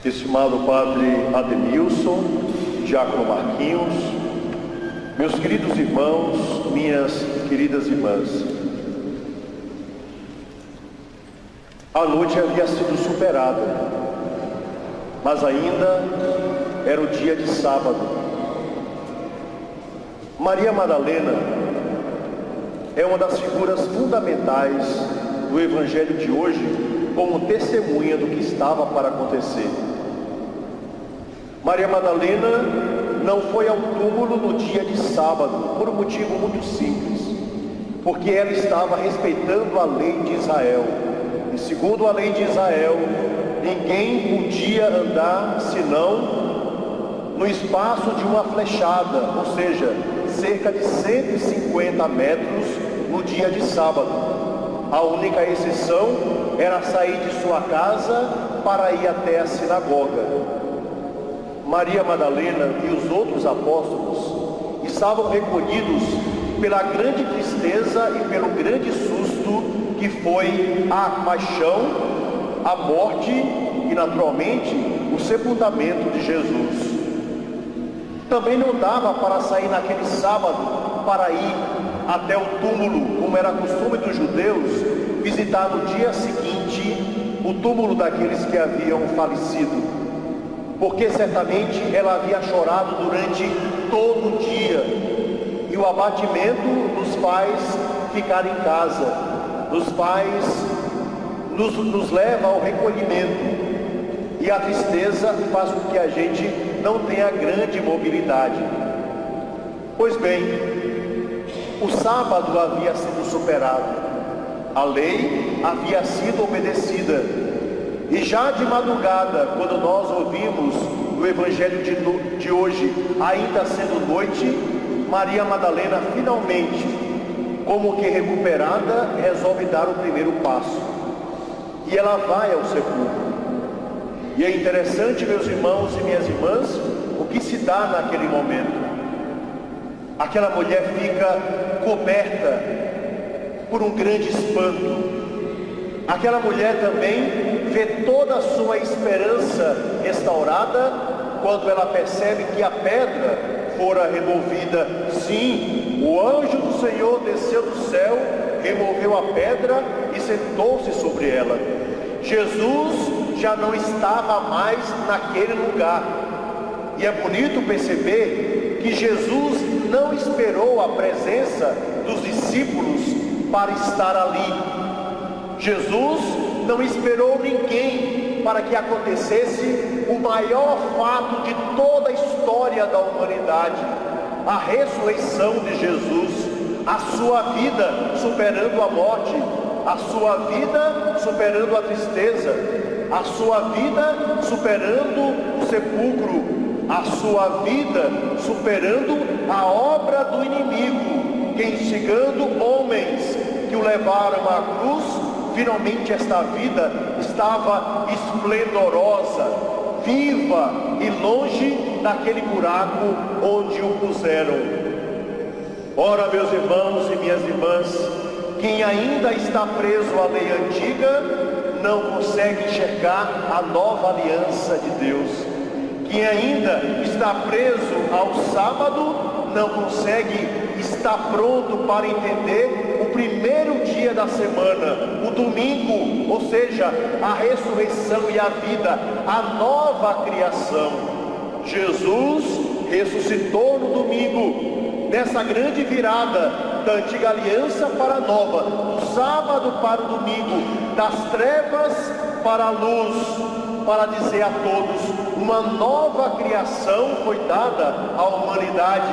Estimado Padre Ademilson, Diácono Marquinhos, meus queridos irmãos, minhas queridas irmãs, a noite havia sido superada, mas ainda era o dia de sábado. Maria Madalena é uma das figuras fundamentais do Evangelho de hoje, como testemunha do que estava para acontecer. Maria Madalena não foi ao túmulo no dia de sábado, por um motivo muito simples, porque ela estava respeitando a lei de Israel. E segundo a lei de Israel, ninguém podia andar senão no espaço de uma flechada, ou seja, cerca de 150 metros no dia de sábado. A única exceção era sair de sua casa para ir até a sinagoga. Maria Madalena e os outros apóstolos estavam recolhidos pela grande tristeza e pelo grande susto que foi a paixão, a morte e, naturalmente, o sepultamento de Jesus. Também não dava para sair naquele sábado para ir até o túmulo, como era costume dos judeus, visitar no dia seguinte o túmulo daqueles que haviam falecido, porque certamente ela havia chorado durante todo o dia, e o abatimento nos faz ficar em casa, nos leva ao recolhimento, e a tristeza faz com que a gente não tenha grande mobilidade. Pois bem, o sábado havia sido superado, a lei havia sido obedecida, e já de madrugada, quando nós ouvimos o Evangelho de hoje, ainda sendo noite, Maria Madalena finalmente, como que recuperada, resolve dar o primeiro passo, e ela vai ao sepulcro. E é interessante, meus irmãos e minhas irmãs, o que se dá naquele momento. Aquela mulher fica coberta por um grande espanto. Aquela mulher também vê toda a sua esperança restaurada quando ela percebe que a pedra fora removida. Sim, o anjo do Senhor desceu do céu, removeu a pedra e sentou-se sobre ela. Jesus já não estava mais naquele lugar. E é bonito perceber que Jesus não esperou a presença dos discípulos para estar ali. Jesus não esperou ninguém para que acontecesse o maior fato de toda a história da humanidade, a ressurreição de Jesus, a sua vida superando a morte, a sua vida superando a tristeza, a sua vida superando o sepulcro, a sua vida superando a obra do inimigo, que instigando homens que o levaram à cruz, finalmente esta vida estava esplendorosa, viva e longe daquele buraco onde o puseram. Ora, meus irmãos e minhas irmãs, quem ainda está preso à lei antiga não consegue enxergar a nova aliança de Deus. Quem ainda está preso ao sábado não consegue estar pronto para entender o primeiro dia da semana, o domingo, ou seja, a ressurreição e a vida, a nova criação. Jesus ressuscitou no domingo, nessa grande virada da antiga aliança para a nova, do sábado para o domingo, das trevas para a luz, para dizer a todos, uma nova criação foi dada à humanidade,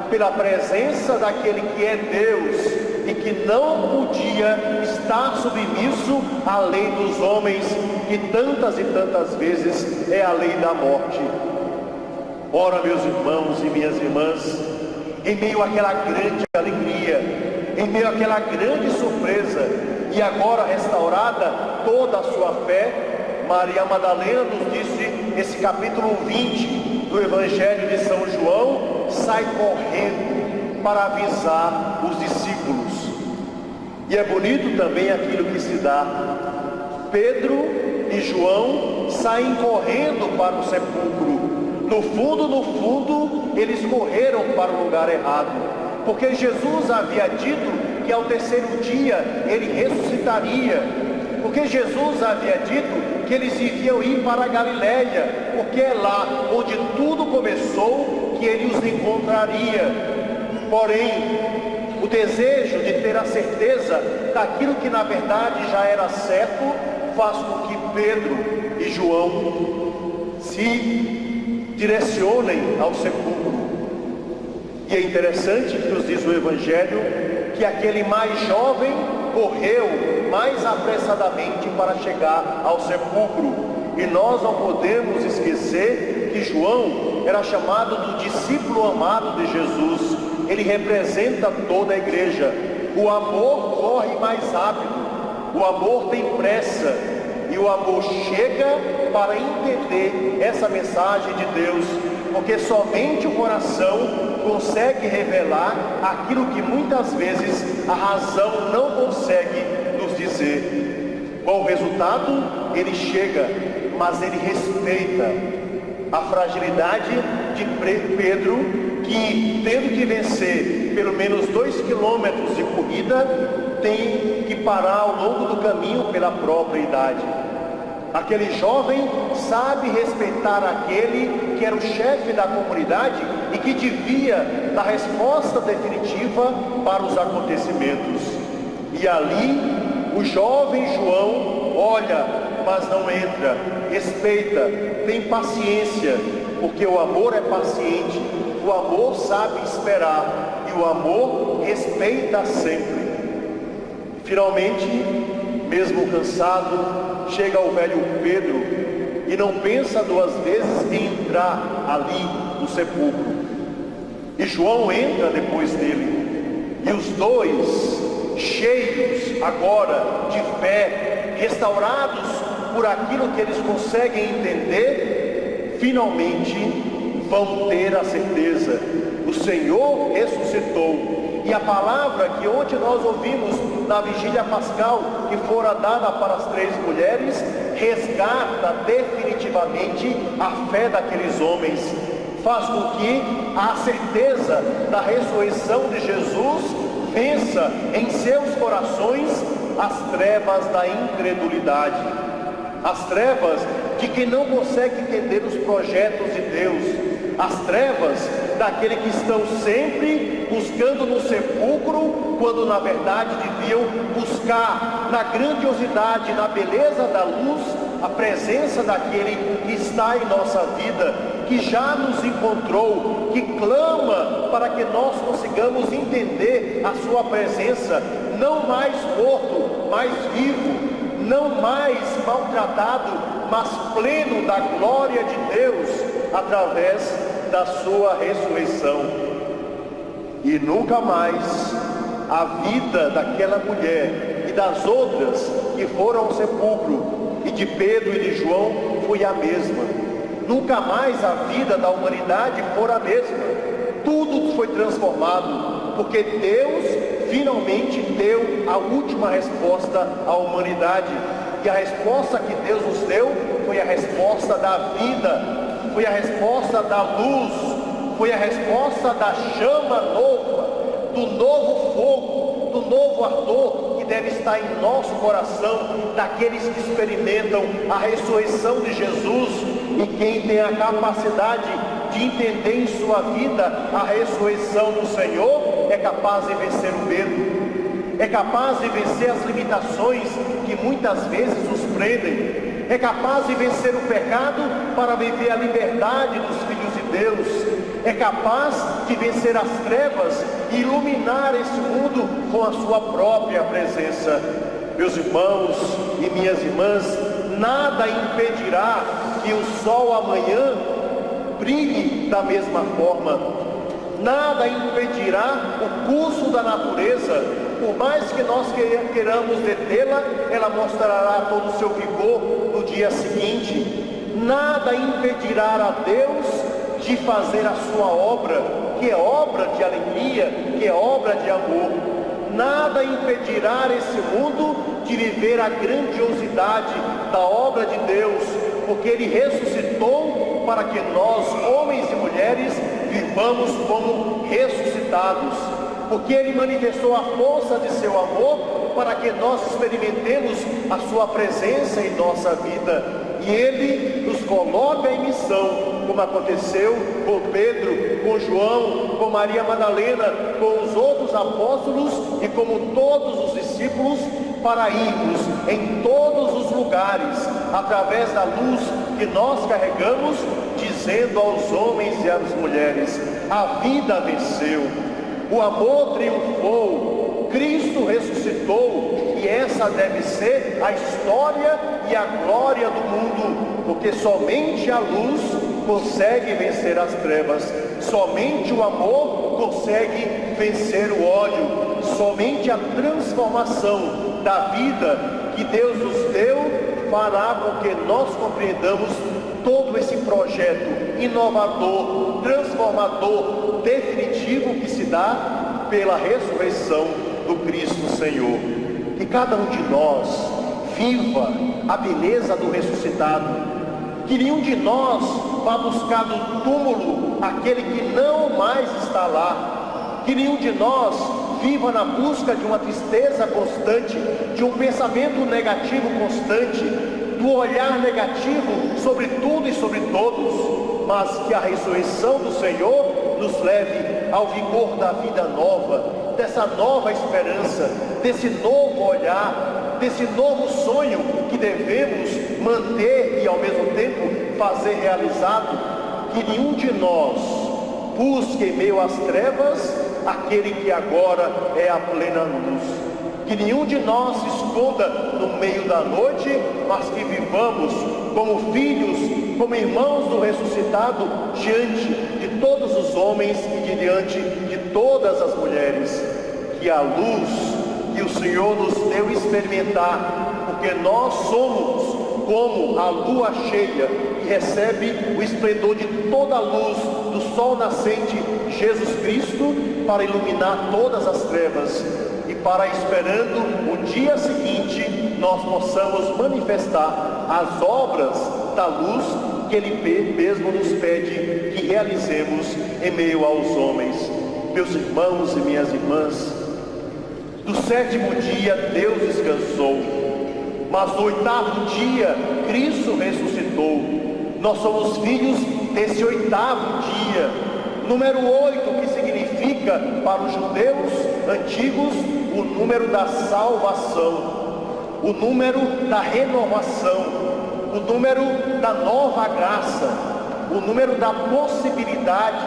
pela presença daquele que é Deus e que não podia estar submisso à lei dos homens, que tantas e tantas vezes é a lei da morte. Ora, meus irmãos e minhas irmãs, em meio àquela grande alegria, em meio àquela grande surpresa, e agora restaurada toda a sua fé, Maria Madalena nos disse, nesse capítulo 20 do Evangelho de São João, sai correndo para avisar os discípulos. E é bonito também aquilo que se dá. Pedro e João saem correndo para o sepulcro. No fundo, eles correram para o lugar errado, porque Jesus havia dito que ao terceiro dia ele ressuscitaria, porque Jesus havia dito que eles deviam ir para a Galileia, porque é lá onde tudo começou que ele os encontraria. Porém, o desejo de ter a certeza daquilo que na verdade já era certo faz com que Pedro e João se direcionem ao sepulcro. E é interessante que nos diz o Evangelho que aquele mais jovem correu mais apressadamente para chegar ao sepulcro. E nós não podemos esquecer que João era chamado do discípulo amado de Jesus. Ele representa toda a igreja. O amor corre mais rápido, o amor tem pressa, e o amor chega para entender essa mensagem de Deus, porque somente o coração consegue revelar aquilo que muitas vezes a razão não consegue nos dizer. Qual o resultado? Ele chega, mas ele respeita a fragilidade de Pedro, que tendo que vencer pelo menos 2 quilômetros de corrida, tem que parar ao longo do caminho pela própria idade. Aquele jovem sabe respeitar aquele que era o chefe da comunidade e que devia dar resposta definitiva para os acontecimentos. E ali o jovem João olha, mas não entra, respeita, tem paciência, porque o amor é paciente, o amor sabe esperar e o amor respeita sempre. Finalmente, mesmo cansado, chega o velho Pedro e não pensa 2 vezes em entrar ali no sepulcro. E João entra depois dele. E os dois, cheios agora de fé, restaurados por aquilo que eles conseguem entender, finalmente vão ter a certeza: o Senhor ressuscitou. E a palavra que ontem nós ouvimos na vigília pascal, que fora dada para as 3 mulheres, resgata definitivamente a fé daqueles homens, faz com que a certeza da ressurreição de Jesus vença em seus corações as trevas da incredulidade, as trevas de quem não consegue entender os projetos de Deus, as trevas daquele que estão sempre buscando no sepulcro, quando na verdade deviam buscar na grandiosidade, na beleza da luz, a presença daquele que está em nossa vida, que já nos encontrou, que clama para que nós consigamos entender a sua presença, não mais morto, mais vivo, não mais maltratado, mas pleno da glória de Deus, através da sua ressurreição. E nunca mais a vida daquela mulher e das outras que foram ao sepulcro, e de Pedro e de João, foi a mesma. Nunca mais a vida da humanidade fora a mesma. Tudo foi transformado, porque Deus finalmente deu a última resposta à humanidade. E a resposta que Deus nos deu foi a resposta da vida, foi a resposta da luz, foi a resposta da chama nova, do novo fogo, do novo ardor que deve estar em nosso coração, daqueles que experimentam a ressurreição de Jesus. E quem tem a capacidade de entender em sua vida a ressurreição do Senhor é capaz de vencer o medo, é capaz de vencer as limitações que muitas vezes nos prendem, é capaz de vencer o pecado para viver a liberdade dos filhos de Deus, é capaz de vencer as trevas e iluminar esse mundo com a sua própria presença. Meus irmãos e minhas irmãs, nada impedirá que o sol amanhã brilhe da mesma forma, nada impedirá o curso da natureza. Por mais que nós queiramos detê-la, ela mostrará todo o seu vigor no dia seguinte. Nada impedirá a Deus de fazer a sua obra, que é obra de alegria, que é obra de amor. Nada impedirá esse mundo de viver a grandiosidade da obra de Deus, porque Ele ressuscitou para que nós, homens e mulheres, vivamos como ressuscitados, porque Ele manifestou a força de seu amor para que nós experimentemos a sua presença em nossa vida, e Ele nos coloca em missão, como aconteceu com Pedro, com João, com Maria Madalena, com os outros apóstolos e como todos os discípulos, para irmos em todos os lugares, através da luz que nós carregamos, dizendo aos homens e às mulheres: a vida venceu, o amor triunfou, Cristo ressuscitou, e essa deve ser a história e a glória do mundo, porque somente a luz consegue vencer as trevas, somente o amor consegue vencer o ódio, somente a transformação da vida que Deus nos deu fará com que nós compreendamos todo esse projeto inovador, transformador, definitivo que se dá pela ressurreição do Cristo Senhor. Que cada um de nós viva a beleza do ressuscitado, que nenhum de nós vá buscar no túmulo aquele que não mais está lá, que nenhum de nós viva na busca de uma tristeza constante, de um pensamento negativo constante, do olhar negativo sobre tudo e sobre todos, mas que a ressurreição do Senhor nos leve ao vigor da vida nova, dessa nova esperança, desse novo olhar, desse novo sonho que devemos manter e ao mesmo tempo fazer realizado. Que nenhum de nós busque em meio às trevas aquele que agora é a plena luz. Que nenhum de nós se esconda no meio da noite, mas que vivamos como filhos, como irmãos do ressuscitado, diante de todos os homens e diante de todas as mulheres. Que a luz que o Senhor nos deu experimentar, porque nós somos como a lua cheia, que recebe o esplendor de toda a luz do sol nascente, Jesus Cristo, para iluminar todas as trevas, e para, esperando o dia seguinte, nós possamos manifestar as obras da luz que Ele mesmo nos pede que realizemos em meio aos homens. Meus irmãos e minhas irmãs, do sétimo dia Deus descansou, mas no oitavo dia Cristo ressuscitou. Nós somos filhos desse oitavo dia, número 8, que significa para os judeus antigos o número da salvação, o número da renovação, o número da nova graça, o número da possibilidade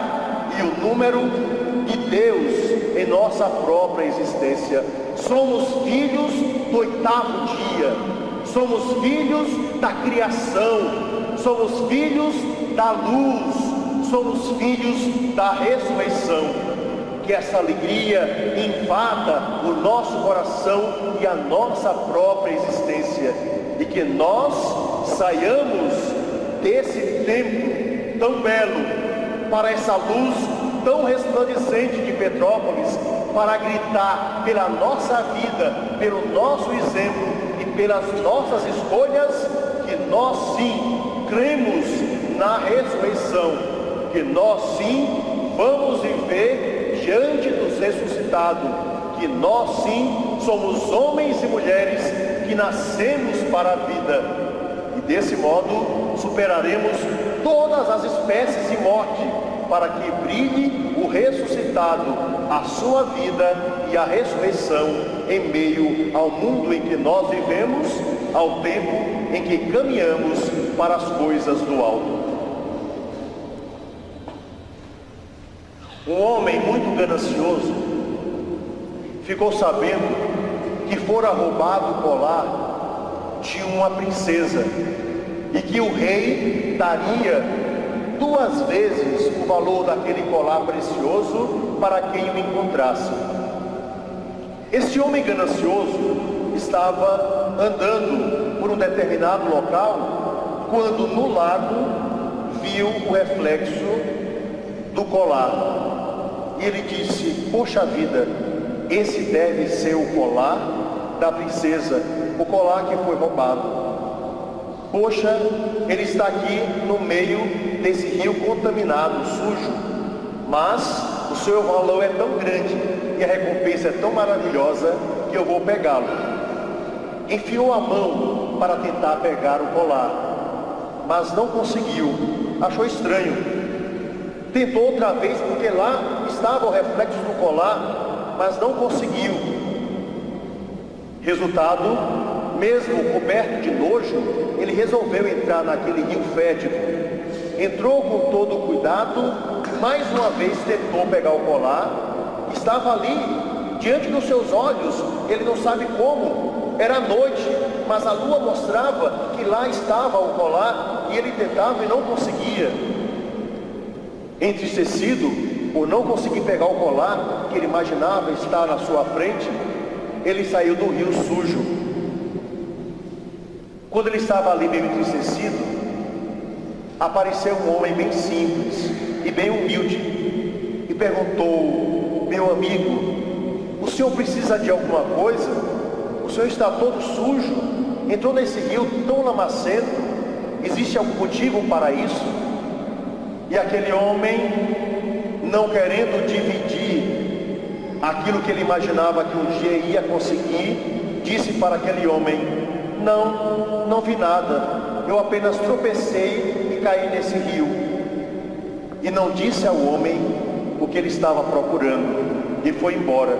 e o número de Deus em nossa própria existência. Somos filhos do oitavo dia, somos filhos da criação, somos filhos da luz, somos filhos da ressurreição. Que essa alegria invada o nosso coração e a nossa própria existência, e que nós saiamos desse tempo tão belo para essa luz tão resplandecente de Petrópolis, para gritar pela nossa vida, pelo nosso exemplo e pelas nossas escolhas, que nós sim cremos na ressurreição, que nós sim vamos viver diante dos ressuscitados, que nós sim somos homens e mulheres que nascemos para a vida, e desse modo superaremos todas as espécies de morte, para que brilhe o ressuscitado, a sua vida e a ressurreição em meio ao mundo em que nós vivemos, ao tempo em que caminhamos para as coisas do alto. Um homem muito ganancioso ficou sabendo que fora roubado o colar de uma princesa e que o rei daria 2 vezes o valor daquele colar precioso para quem o encontrasse. Este homem ganancioso estava andando por um determinado local quando no lago viu o reflexo do colar. E ele disse: poxa vida, esse deve ser o colar da princesa o colar que foi roubado. Poxa, ele está aqui no meio desse rio contaminado, sujo, mas o seu valor é tão grande e a recompensa é tão maravilhosa que eu vou pegá-lo. Enfiou a mão para tentar pegar o colar, mas não conseguiu, achou estranho. Tentou outra vez porque lá estava o reflexo do colar, mas não conseguiu. Resultado, mesmo coberto de nojo, ele resolveu entrar naquele rio fétido. Entrou com todo o cuidado, mais uma vez tentou pegar o colar. Estava ali, diante dos seus olhos, ele não sabe como. Era noite, mas a lua mostrava que lá estava o colar e ele tentava e não conseguia. Entristecido por não conseguir pegar o colar que ele imaginava estar na sua frente, ele saiu do rio sujo. Quando ele estava ali meio entristecido, apareceu um homem bem simples e bem humilde e perguntou: meu amigo, o senhor precisa de alguma coisa? O senhor está todo sujo, entrou nesse rio tão lamacento, existe algum motivo para isso? E aquele homem, não querendo dividir aquilo que ele imaginava que um dia ia conseguir, disse para aquele homem: não vi nada, eu apenas tropecei e caí nesse rio. E não disse ao homem o que ele estava procurando, e foi embora.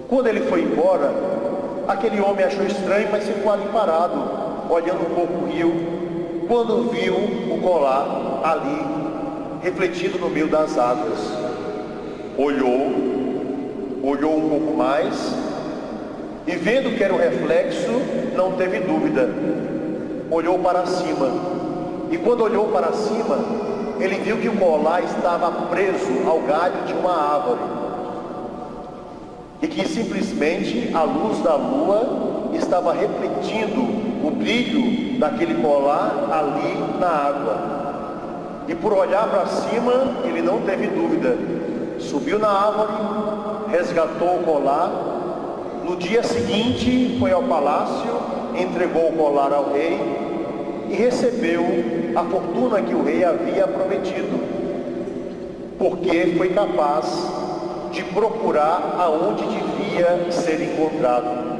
Quando ele foi embora, aquele homem achou estranho, mas ficou ali parado, olhando um pouco o rio, quando viu o colar ali, refletido no meio das águas. Olhou um pouco mais, e vendo que era o reflexo, não teve dúvida, olhou para cima, e quando olhou para cima, ele viu que o colar estava preso ao galho de uma árvore, e que simplesmente a luz da lua estava refletindo o brilho daquele colar ali na água. E por olhar para cima, ele não teve dúvida, subiu na árvore, resgatou o colar. No dia seguinte foi ao palácio, entregou o colar ao rei e recebeu a fortuna que o rei havia prometido, porque foi capaz de procurar aonde devia ser encontrado.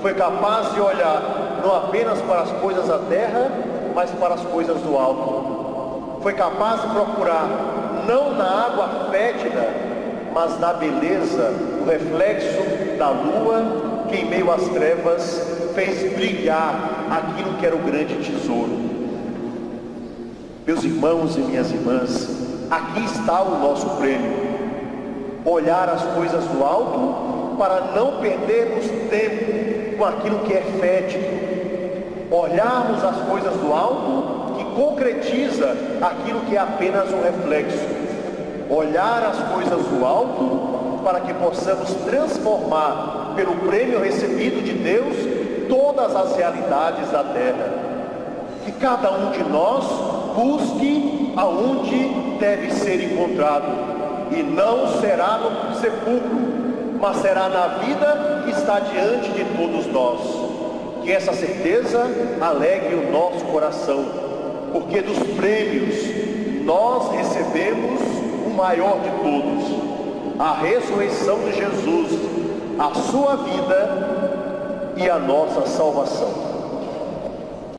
Foi capaz de olhar não apenas para as coisas da terra, mas para as coisas do alto. Foi capaz de procurar não na água fétida, mas na beleza, o reflexo da lua, que em meio às trevas fez brilhar aquilo que era o grande tesouro. Meus irmãos e minhas irmãs, aqui está o nosso prêmio. Olhar as coisas do alto para não perdermos tempo com aquilo que é fétido. Olharmos as coisas do alto que concretiza aquilo que é apenas um reflexo. Olhar as coisas do alto para que possamos transformar pelo prêmio recebido de Deus todas as realidades da terra. Que cada um de nós busque aonde deve ser encontrado. E não será no sepulcro, mas será na vida que está diante de todos nós. Que essa certeza alegre o nosso coração, porque dos prêmios nós recebemos o maior de todos, a ressurreição de Jesus, a sua vida e a nossa salvação.